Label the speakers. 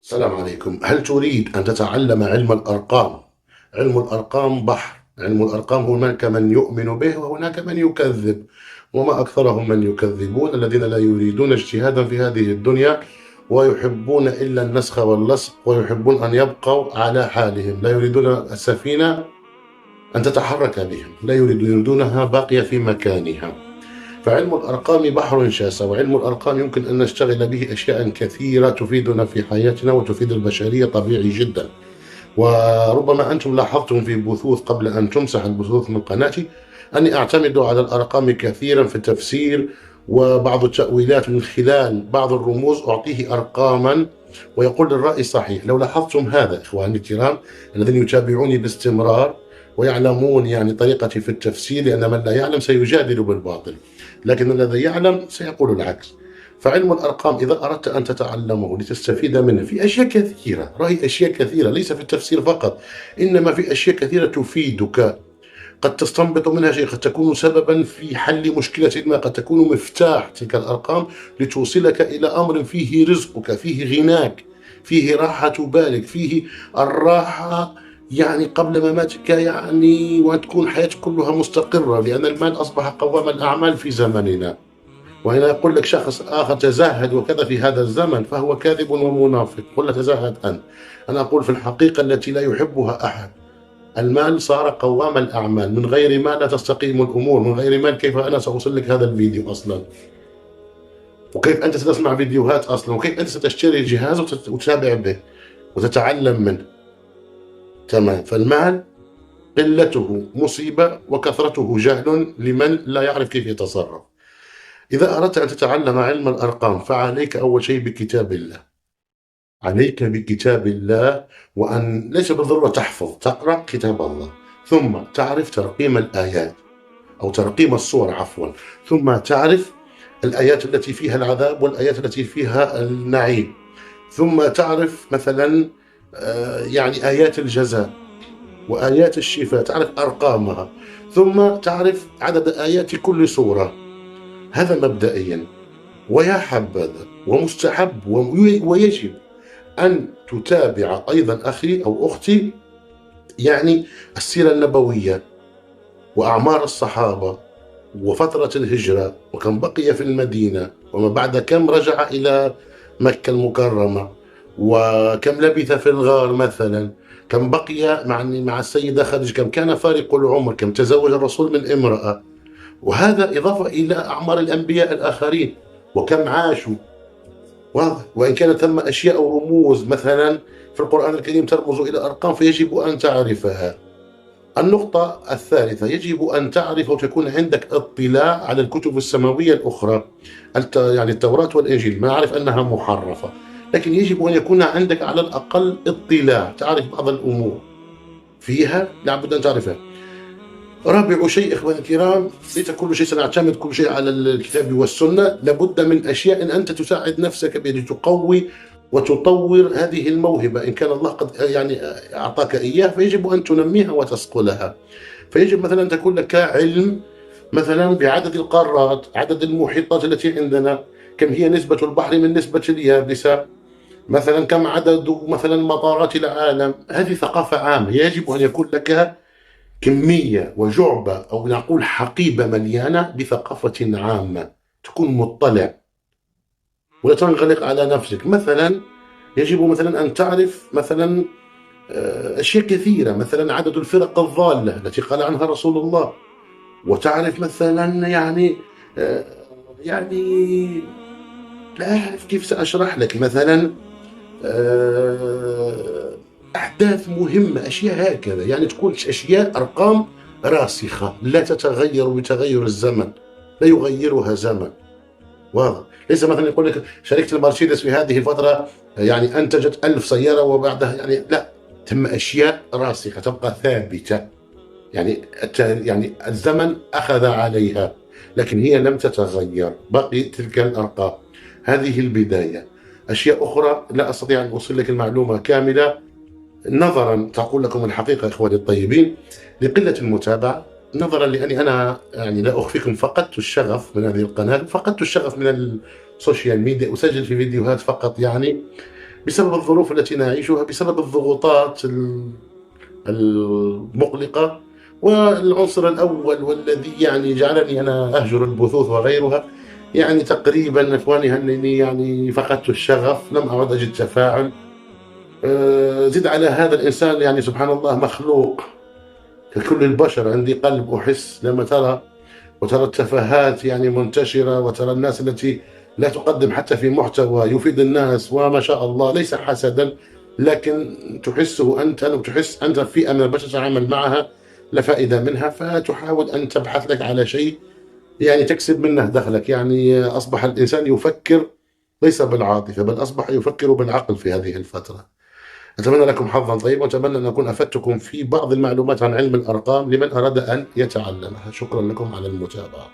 Speaker 1: السلام عليكم. هل تريد أن تتعلم علم الأرقام؟ علم الأرقام بحر. علم الأرقام هناك من يؤمن به وهناك من يكذب، وما أكثرهم من يكذبون الذين لا يريدون اجتهادا في هذه الدنيا، ويحبون إلا النسخ واللصق، ويحبون أن يبقوا على حالهم، لا يريدون السفينة أن تتحرك بهم، لا يريدونها باقية في مكانها. فعلم الأرقام بحر شاسع، وعلم الأرقام يمكن أن نشتغل به أشياء كثيرة تفيدنا في حياتنا وتفيد البشرية طبيعي جدا. وربما أنتم لاحظتم في بثوث قبل أن تمسح البثوث من قناتي أني أعتمد على الأرقام كثيرا في التفسير وبعض التأويلات، من خلال بعض الرموز أعطيه أرقاما ويقول الرأي صحيح. لو لاحظتم هذا إخواني الكرام الذين يتابعوني باستمرار ويعلمون يعني طريقتي في التفسير، لأن من لا يعلم سيجادل بالباطل، لكن الذي يعلم سيقول العكس. فعلم الأرقام إذا أردت أن تتعلمه لتستفيد منه في أشياء كثيرة، رأي أشياء كثيرة ليس في التفسير فقط، إنما في أشياء كثيرة تفيدك، قد تستنبط منها شيء، قد تكون سببا في حل مشكلة ما، قد تكون مفتاح تلك الأرقام لتوصلك إلى أمر فيه رزقك، فيه غناك، فيه راحة بالك، فيه الراحة يعني قبل مماتك، يعني وأن تكون حياتك كلها مستقرة، لأن المال أصبح قوام الأعمال في زمننا. وهنا يقول لك شخص آخر تزهد وكذا في هذا الزمن فهو كاذب ومنافق، قل تزهد أنت. أنا أقول في الحقيقة التي لا يحبها أحد، المال صار قوام الأعمال، من غير مال لا تستقيم الأمور، من غير مال كيف أنا سأوصل لك هذا الفيديو أصلا، وكيف أنت ستسمع فيديوهات أصلا، وكيف أنت ستشتري جهاز وتتابع به وتتعلم منه. تمام. فالمال قلته مصيبة وكثرته جهل لمن لا يعرف كيف يتصرف. إذا أردت أن تتعلم علم الأرقام فعليك أول شيء بكتاب الله، عليك بكتاب الله، وأن ليس بالضرورة تحفظ، تقرأ كتاب الله، ثم تعرف ترقيم الآيات أو ترقيم الصور عفوا، ثم تعرف الآيات التي فيها العذاب والآيات التي فيها النعيم، ثم تعرف مثلا يعني آيات الجزاء وآيات الشفاء، تعرف أرقامها، ثم تعرف عدد آيات كل سورة. هذا مبدئيا. ويا حبذا ومستحب ويجب أن تتابع أيضا أخي أو أختي يعني السيرة النبوية وأعمار الصحابة وفترة الهجرة، وكم بقي في المدينة، وما بعد كم رجع إلى مكة المكرمة، وكم لبث في الغار مثلا، كم بقي مع السيدة خديجة، كم كان فارق العمر، كم تزوج الرسول من امرأة، وهذا إضافة إلى أعمار الأنبياء الآخرين وكم عاشوا. واضح. وإن كانت ثم أشياء ورموز مثلا في القرآن الكريم ترمز إلى أرقام فيجب أن تعرفها. النقطة الثالثة، يجب أن تعرف وتكون عندك اطلاع على الكتب السماوية الأخرى، يعني التوراة والإنجيل، ما أعرف أنها محرفة، لكن يجب أن يكون عندك على الأقل اطلاع، تعرف بعض الأمور فيها لابد أن تعرفها. رابع شيء إخواني الكرام، ليس كل شيء سنعتمد كل شيء على الكتاب والسنة، لابد من أشياء أن أنت تساعد نفسك بأن تقوي وتطور هذه الموهبة، إن كان الله قد يعني أعطاك إياه فيجب أن تنميها وتصقلها. فيجب مثلا أن تكون لك علم مثلا بعدد القارات، عدد المحيطات التي عندنا، كم هي نسبة البحر من نسبة اليابسة، مثلا كم عدد مثلا مطارات العالم. هذه ثقافة عامة، يجب أن يكون لك كمية وجعبة أو نقول حقيبة مليانة بثقافة عامة، تكون مطلع ولا تنغلق على نفسك. مثلا يجب مثلا أن تعرف مثلا أشياء كثيرة، مثلا عدد الفرق الضالة التي قال عنها رسول الله، وتعرف مثلا آه، يعني لا أعرف كيف سأشرح لك، مثلا آه، أحداث مهمة، أشياء هكذا، يعني تكون أشياء أرقام راسخة لا تتغير بتغير الزمن، لا يغيرها زمن. واضح. ليس مثلا يقول لك شركة المرسيدس في هذه الفترة يعني أنتجت 1000 سيارة وبعدها يعني لا، تم أشياء راسخة تبقى ثابتة، يعني الزمن أخذ عليها لكن هي لم تتغير، بقي تلك الأرقام. هذه البداية. أشياء أخرى لا أستطيع أن أوصل لك المعلومة كاملة، نظرا تقول لكم الحقيقة إخواني الطيبين لقلة المتابعة، نظرا لأني أنا يعني لا أخفيكم فقدت الشغف من هذه القناة، فقدت الشغف من السوشيال ميديا، أسجل في فيديوهات فقط يعني بسبب الظروف التي نعيشها، بسبب الضغوطات المقلقة. والعنصر الأول والذي يعني جعلني أنا أهجر البثوث وغيرها، يعني تقريبا إخواني أنني يعني فقدت الشغف، لم أعد أجد تفاعل. زد على هذا الإنسان يعني سبحان الله مخلوق ككل البشر، عندي قلب أحس لما ترى وترى التفاهات يعني منتشرة، وترى الناس التي لا تقدم حتى في محتوى يفيد الناس، وما شاء الله ليس حسدا، لكن تحسه أنت، لو تحس أنت فئة من البشر تتعامل معها لا فائدة منها، فتحاول أن تبحث لك على شيء يعني تكسب منه دخلك. يعني أصبح الإنسان يفكر ليس بالعاطفة، بل أصبح يفكر بالعقل في هذه الفترة. أتمنى لكم حظا طيبا، وأتمنى أن أكون أفدتكم في بعض المعلومات عن علم الأرقام لمن أراد أن يتعلمها. شكرا لكم على المتابعة.